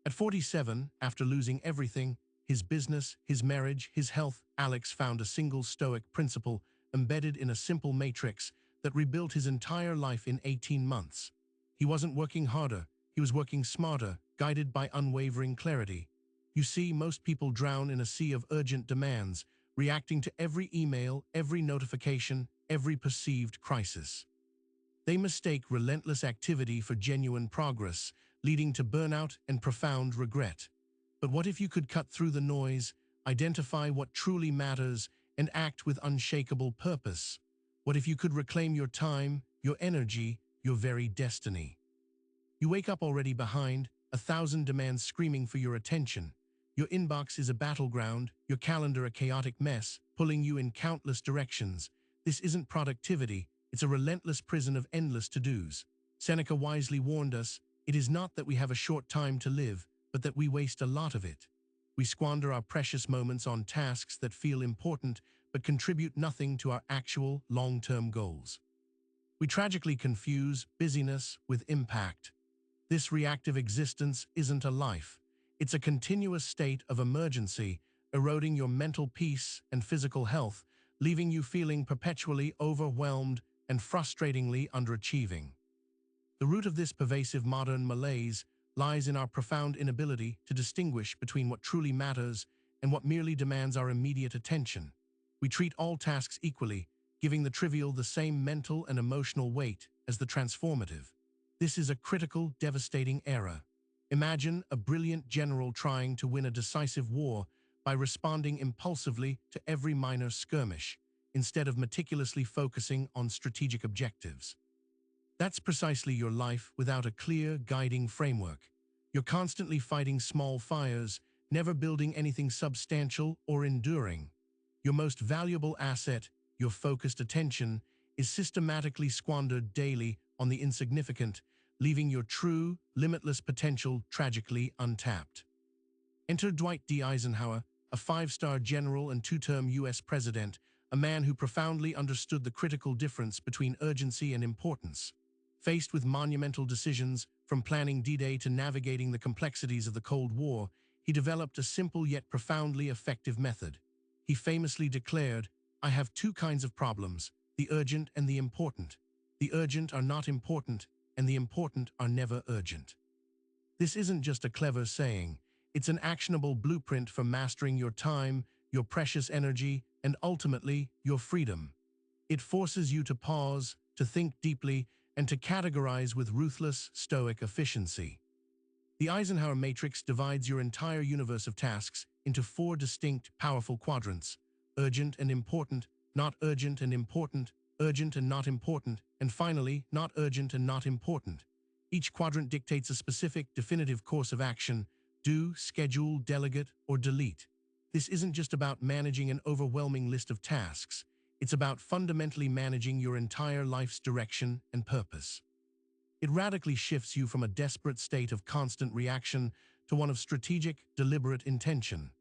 At 47, after losing everything, his business, his marriage, his health, Alex found a single Stoic principle embedded in a simple matrix that rebuilt his entire life in 18 months. He wasn't working harder, he was working smarter, guided by unwavering clarity. You see, most people drown in a sea of urgent demands, reacting to every email, every notification, every perceived crisis. They mistake relentless activity for genuine progress, leading to burnout and profound regret. But what if you could cut through the noise, identify what truly matters, and act with unshakable purpose? What if you could reclaim your time, your energy, your very destiny? You wake up already behind, 1,000 demands screaming for your attention. Your inbox is a battleground, your calendar a chaotic mess, pulling you in countless directions. This isn't productivity, it's a relentless prison of endless to-dos. Seneca wisely warned us, it is not that we have a short time to live, but that we waste a lot of it. We squander our precious moments on tasks that feel important but contribute nothing to our actual, long-term goals. We tragically confuse busyness with impact. This reactive existence isn't a life. It's a continuous state of emergency, eroding your mental peace and physical health, leaving you feeling perpetually overwhelmed and frustratingly underachieving. The root of this pervasive modern malaise lies in our profound inability to distinguish between what truly matters and what merely demands our immediate attention. We treat all tasks equally, giving the trivial the same mental and emotional weight as the transformative. This is a critical, devastating error. Imagine a brilliant general trying to win a decisive war by responding impulsively to every minor skirmish, instead of meticulously focusing on strategic objectives. That's precisely your life without a clear, guiding framework. You're constantly fighting small fires, never building anything substantial or enduring. Your most valuable asset, your focused attention, is systematically squandered daily on the insignificant, leaving your true, limitless potential tragically untapped. Enter Dwight D. Eisenhower, a 5-star general and 2-term U.S. president, a man who profoundly understood the critical difference between urgency and importance. Faced with monumental decisions, from planning D-Day to navigating the complexities of the Cold War, he developed a simple yet profoundly effective method. He famously declared, "I have two kinds of problems, the urgent and the important. The urgent are not important, and the important are never urgent." This isn't just a clever saying, it's an actionable blueprint for mastering your time, your precious energy, and ultimately, your freedom. It forces you to pause, to think deeply, and to categorize with ruthless, stoic efficiency. The Eisenhower Matrix divides your entire universe of tasks into 4 distinct, powerful quadrants: urgent and important, not urgent and important, urgent and not important, and finally, not urgent and not important. Each quadrant dictates a specific, definitive course of action: do, schedule, delegate, or delete. This isn't just about managing an overwhelming list of tasks. It's about fundamentally managing your entire life's direction and purpose. It radically shifts you from a desperate state of constant reaction to one of strategic, deliberate intention.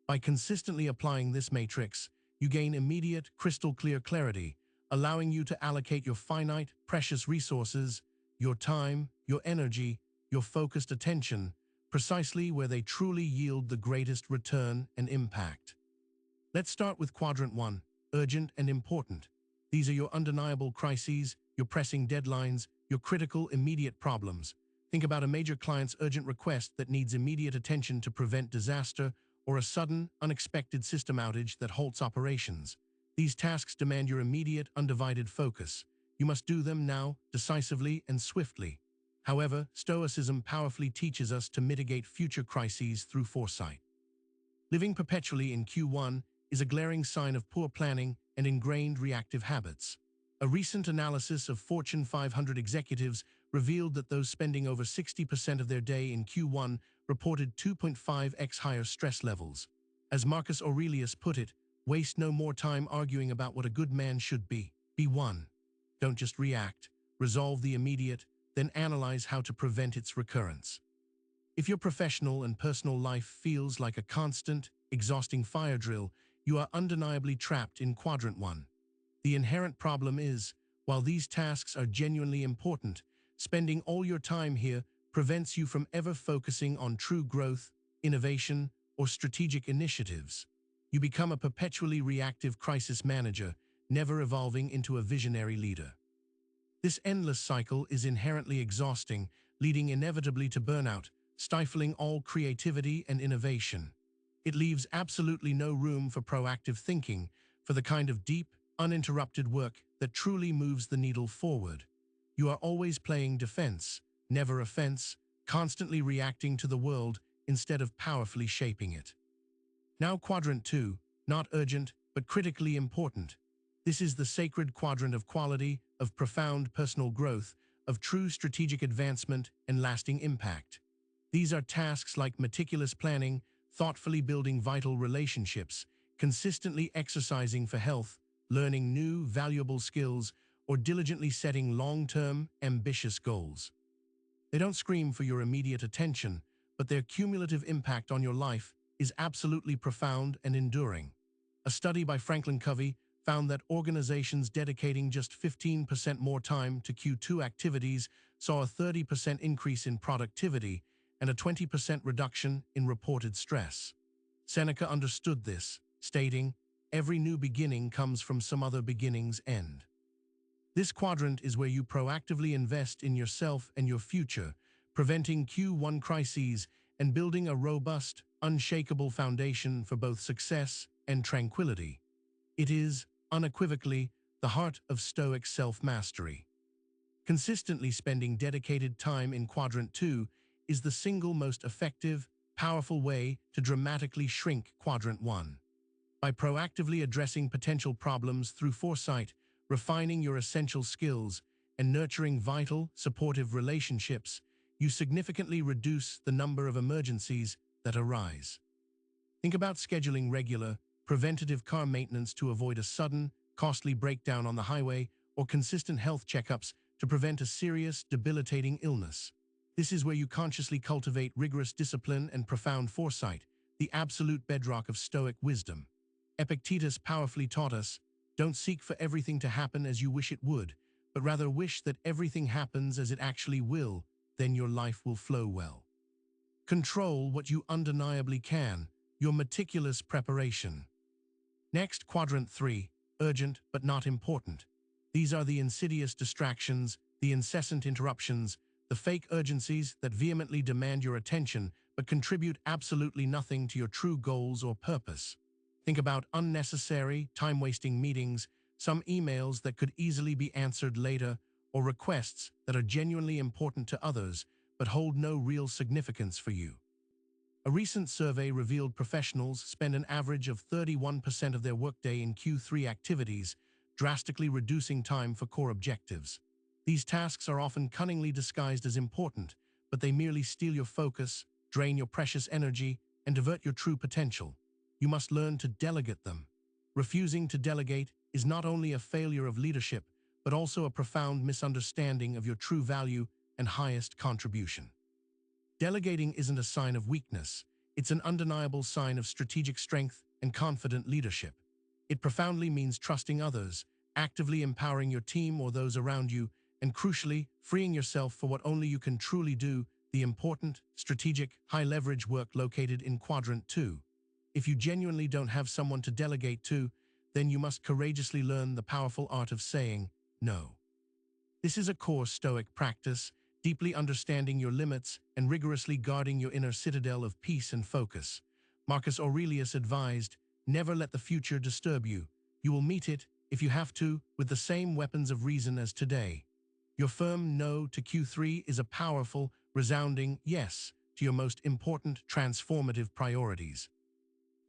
By consistently applying this matrix, you gain immediate, crystal-clear clarity, allowing you to allocate your finite, precious resources, your time, your energy, your focused attention, precisely where they truly yield the greatest return and impact. Let's start with Quadrant 1, urgent and important. These are your undeniable crises, your pressing deadlines, your critical, immediate problems. Think about a major client's urgent request that needs immediate attention to prevent disaster, or a sudden, unexpected system outage that halts operations. These tasks demand your immediate, undivided focus. You must do them now, decisively and swiftly. However, Stoicism powerfully teaches us to mitigate future crises through foresight. Living perpetually in Q1 is a glaring sign of poor planning and ingrained reactive habits. A recent analysis of Fortune 500 executives revealed that those spending over 60% of their day in Q1 reported 2.5x higher stress levels. As Marcus Aurelius put it, waste no more time arguing about what a good man should be. Be one. Don't just react. Resolve the immediate, then analyze how to prevent its recurrence. If your professional and personal life feels like a constant, exhausting fire drill, you are undeniably trapped in Quadrant 1. The inherent problem is, while these tasks are genuinely important, spending all your time here prevents you from ever focusing on true growth, innovation, or strategic initiatives. You become a perpetually reactive crisis manager, never evolving into a visionary leader. This endless cycle is inherently exhausting, leading inevitably to burnout, stifling all creativity and innovation. It leaves absolutely no room for proactive thinking, for the kind of deep, uninterrupted work that truly moves the needle forward. You are always playing defense, never offense, constantly reacting to the world instead of powerfully shaping it. Now Quadrant 2, not urgent, but critically important. This is the sacred quadrant of quality, of profound personal growth, of true strategic advancement and lasting impact. These are tasks like meticulous planning, thoughtfully building vital relationships, consistently exercising for health, learning new, valuable skills, or diligently setting long-term, ambitious goals. They don't scream for your immediate attention, but their cumulative impact on your life is absolutely profound and enduring. A study by Franklin Covey found that organizations dedicating just 15% more time to Q2 activities saw a 30% increase in productivity and a 20% reduction in reported stress. Seneca understood this, stating, "Every new beginning comes from some other beginning's end." This quadrant is where you proactively invest in yourself and your future, preventing Q1 crises and building a robust, unshakable foundation for both success and tranquility. It is, unequivocally, the heart of Stoic self-mastery. Consistently spending dedicated time in Quadrant 2 is the single most effective, powerful way to dramatically shrink Quadrant 1. By proactively addressing potential problems through foresight, refining your essential skills, and nurturing vital, supportive relationships, you significantly reduce the number of emergencies that arise. Think about scheduling regular, preventative car maintenance to avoid a sudden, costly breakdown on the highway, or consistent health checkups to prevent a serious, debilitating illness. This is where you consciously cultivate rigorous discipline and profound foresight, the absolute bedrock of Stoic wisdom. Epictetus powerfully taught us, "Don't seek for everything to happen as you wish it would, but rather wish that everything happens as it actually will, then your life will flow well." Control what you undeniably can, your meticulous preparation. Next, Quadrant 3, urgent but not important. These are the insidious distractions, the incessant interruptions, the fake urgencies that vehemently demand your attention but contribute absolutely nothing to your true goals or purpose. Think about unnecessary, time-wasting meetings, some emails that could easily be answered later, or requests that are genuinely important to others but hold no real significance for you. A recent survey revealed professionals spend an average of 31% of their workday in Q3 activities, drastically reducing time for core objectives. These tasks are often cunningly disguised as important, but they merely steal your focus, drain your precious energy, and divert your true potential. You must learn to delegate them. Refusing to delegate is not only a failure of leadership, but also a profound misunderstanding of your true value and highest contribution. Delegating isn't a sign of weakness, it's an undeniable sign of strategic strength and confident leadership. It profoundly means trusting others, actively empowering your team or those around you, and crucially, freeing yourself for what only you can truly do, the important, strategic, high-leverage work located in Quadrant 2. If you genuinely don't have someone to delegate to, then you must courageously learn the powerful art of saying no. This is a core Stoic practice, deeply understanding your limits and rigorously guarding your inner citadel of peace and focus. Marcus Aurelius advised, "Never let the future disturb you. You will meet it, if you have to, with the same weapons of reason as today." Your firm no to Q3 is a powerful, resounding yes to your most important, transformative priorities.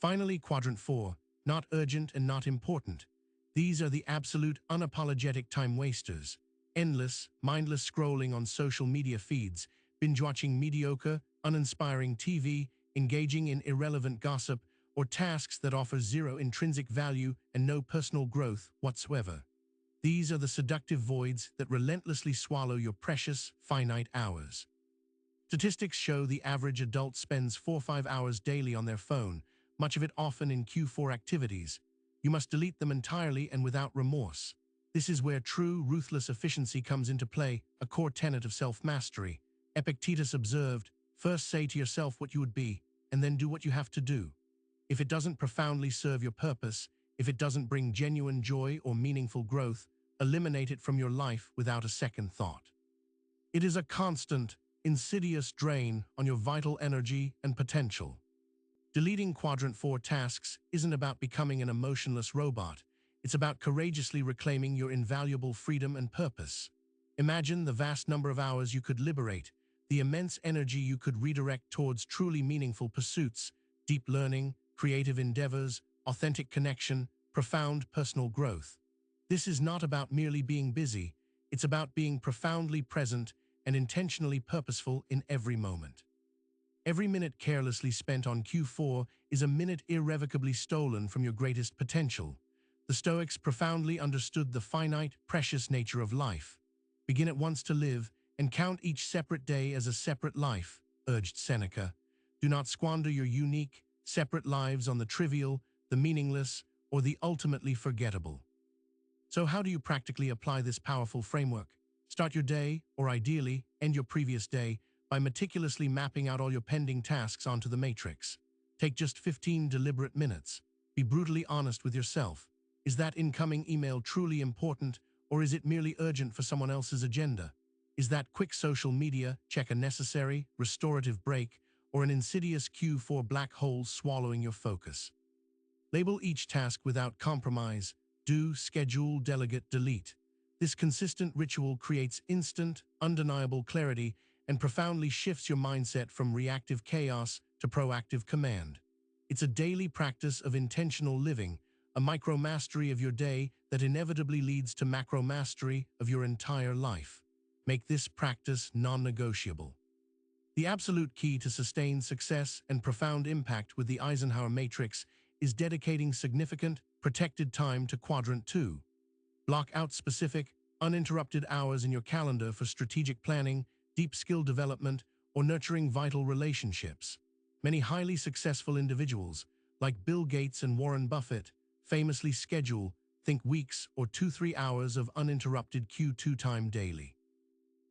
Finally, Quadrant 4, not urgent and not important. These are the absolute, unapologetic time wasters. Endless, mindless scrolling on social media feeds, binge-watching mediocre, uninspiring TV, engaging in irrelevant gossip, or tasks that offer zero intrinsic value and no personal growth whatsoever. These are the seductive voids that relentlessly swallow your precious, finite hours. Statistics show the average adult spends 4–5 hours daily on their phone, much of it often in Q4 activities. You must delete them entirely and without remorse. This is where true, ruthless efficiency comes into play, a core tenet of self-mastery. Epictetus observed, "First say to yourself what you would be, and then do what you have to do. If it doesn't profoundly serve your purpose, if it doesn't bring genuine joy or meaningful growth, eliminate it from your life without a second thought." It is a constant, insidious drain on your vital energy and potential. Deleting Quadrant 4 tasks isn't about becoming an emotionless robot. It's about courageously reclaiming your invaluable freedom and purpose. Imagine the vast number of hours you could liberate, the immense energy you could redirect towards truly meaningful pursuits, deep learning, creative endeavors, authentic connection, profound personal growth. This is not about merely being busy. It's about being profoundly present and intentionally purposeful in every moment. Every minute carelessly spent on Q4 is a minute irrevocably stolen from your greatest potential. The Stoics profoundly understood the finite, precious nature of life. Begin at once to live, and count each separate day as a separate life, urged Seneca. Do not squander your unique, separate lives on the trivial, the meaningless, or the ultimately forgettable. So how do you practically apply this powerful framework? Start your day, or ideally, end your previous day, by meticulously mapping out all your pending tasks onto the matrix. Take just 15 deliberate minutes. Be brutally honest with yourself. Is that incoming email truly important, or is it merely urgent for someone else's agenda? Is that quick social media check a necessary, restorative break, or an insidious cue for black holes swallowing your focus? Label each task without compromise. Do, schedule, delegate, delete. This consistent ritual creates instant, undeniable clarity and profoundly shifts your mindset from reactive chaos to proactive command. It's a daily practice of intentional living, a micro-mastery of your day that inevitably leads to macro-mastery of your entire life. Make this practice non-negotiable. The absolute key to sustained success and profound impact with the Eisenhower Matrix is dedicating significant, protected time to Quadrant 2. Block out specific, uninterrupted hours in your calendar for strategic planning, deep skill development, or nurturing vital relationships. Many highly successful individuals, like Bill Gates and Warren Buffett, famously schedule, think weeks or 2-3 hours of uninterrupted Q2 time daily.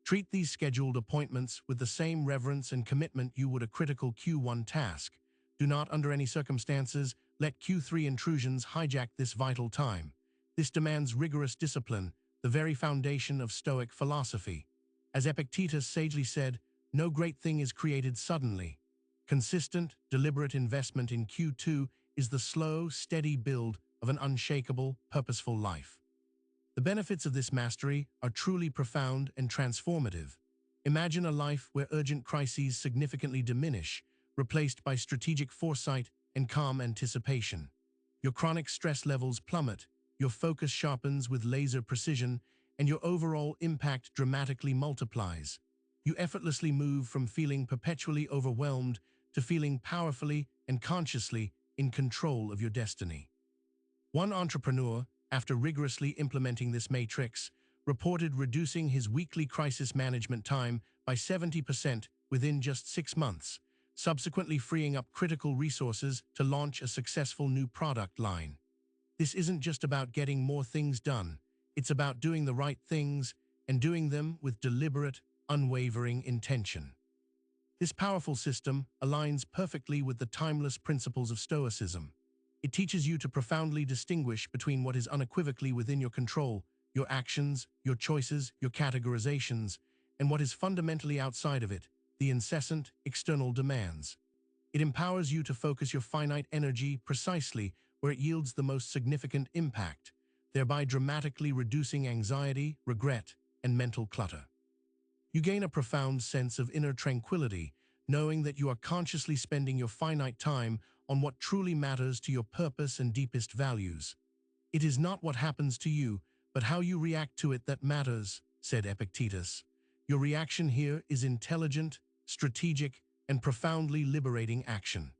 Treat these scheduled appointments with the same reverence and commitment you would a critical Q1 task. Do not, under any circumstances, let Q3 intrusions hijack this vital time. This demands rigorous discipline, the very foundation of Stoic philosophy. As Epictetus sagely said, no great thing is created suddenly. Consistent, deliberate investment in Q2 is the slow, steady build of an unshakable, purposeful life. The benefits of this mastery are truly profound and transformative. Imagine a life where urgent crises significantly diminish, replaced by strategic foresight and calm anticipation. Your chronic stress levels plummet, your focus sharpens with laser precision, and your overall impact dramatically multiplies. You effortlessly move from feeling perpetually overwhelmed to feeling powerfully and consciously in control of your destiny. One entrepreneur, after rigorously implementing this matrix, reported reducing his weekly crisis management time by 70% within just 6 months, subsequently freeing up critical resources to launch a successful new product line. This isn't just about getting more things done. It's about doing the right things and doing them with deliberate, unwavering intention. This powerful system aligns perfectly with the timeless principles of Stoicism. It teaches you to profoundly distinguish between what is unequivocally within your control, your actions, your choices, your categorizations, and what is fundamentally outside of it, the incessant, external demands. It empowers you to focus your finite energy precisely where it yields the most significant impact, thereby dramatically reducing anxiety, regret, and mental clutter. You gain a profound sense of inner tranquility, knowing that you are consciously spending your finite time on what truly matters to your purpose and deepest values. It is not what happens to you, but how you react to it that matters, said Epictetus. Your reaction here is intelligent, strategic, and profoundly liberating action.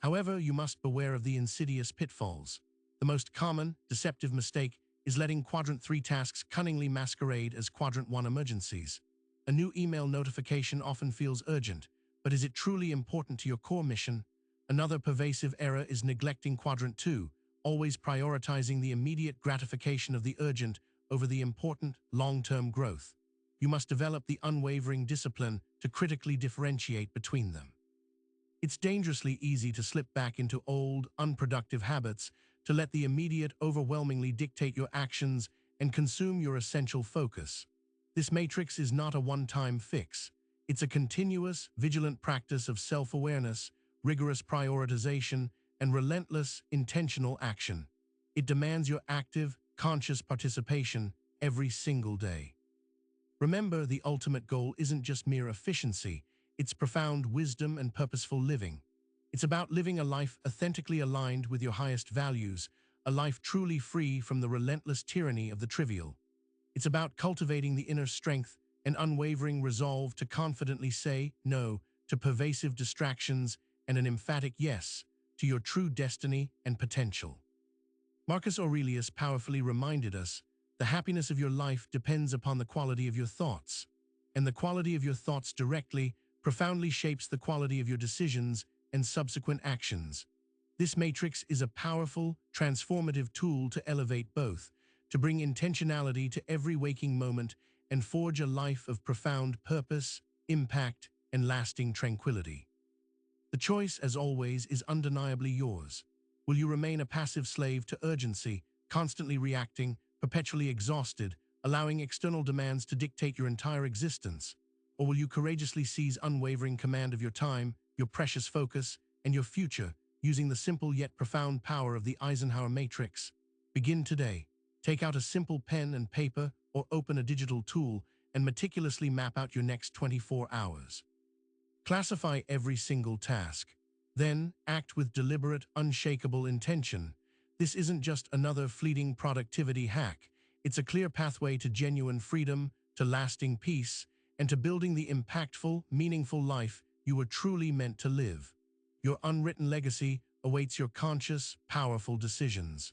However, you must beware of the insidious pitfalls. The most common, deceptive mistake is letting Quadrant 3 tasks cunningly masquerade as Quadrant 1 emergencies. A new email notification often feels urgent, but is it truly important to your core mission? Another pervasive error is neglecting Quadrant 2, always prioritizing the immediate gratification of the urgent over the important, long-term growth. You must develop the unwavering discipline to critically differentiate between them. It's dangerously easy to slip back into old, unproductive habits, to let the immediate overwhelmingly dictate your actions and consume your essential focus. This matrix is not a one-time fix. It's a continuous, vigilant practice of self-awareness, rigorous prioritization, and relentless, intentional action. It demands your active, conscious participation every single day. Remember, the ultimate goal isn't just mere efficiency, it's profound wisdom and purposeful living. It's about living a life authentically aligned with your highest values, a life truly free from the relentless tyranny of the trivial. It's about cultivating the inner strength and unwavering resolve to confidently say no to pervasive distractions and an emphatic yes to your true destiny and potential. Marcus Aurelius powerfully reminded us, the happiness of your life depends upon the quality of your thoughts, and the quality of your thoughts directly, profoundly shapes the quality of your decisions and subsequent actions. This matrix is a powerful, transformative tool to elevate both, to bring intentionality to every waking moment and forge a life of profound purpose, impact, and lasting tranquility. The choice, as always, is undeniably yours. Will you remain a passive slave to urgency, constantly reacting, perpetually exhausted, allowing external demands to dictate your entire existence? Or will you courageously seize unwavering command of your time, your precious focus, and your future, using the simple yet profound power of the Eisenhower Matrix? Begin today. Take out a simple pen and paper or open a digital tool and meticulously map out your next 24 hours. Classify every single task. Then act with deliberate, unshakable intention. This isn't just another fleeting productivity hack. It's a clear pathway to genuine freedom, to lasting peace, and to building the impactful, meaningful life you were truly meant to live. Your unwritten legacy awaits your conscious, powerful decisions.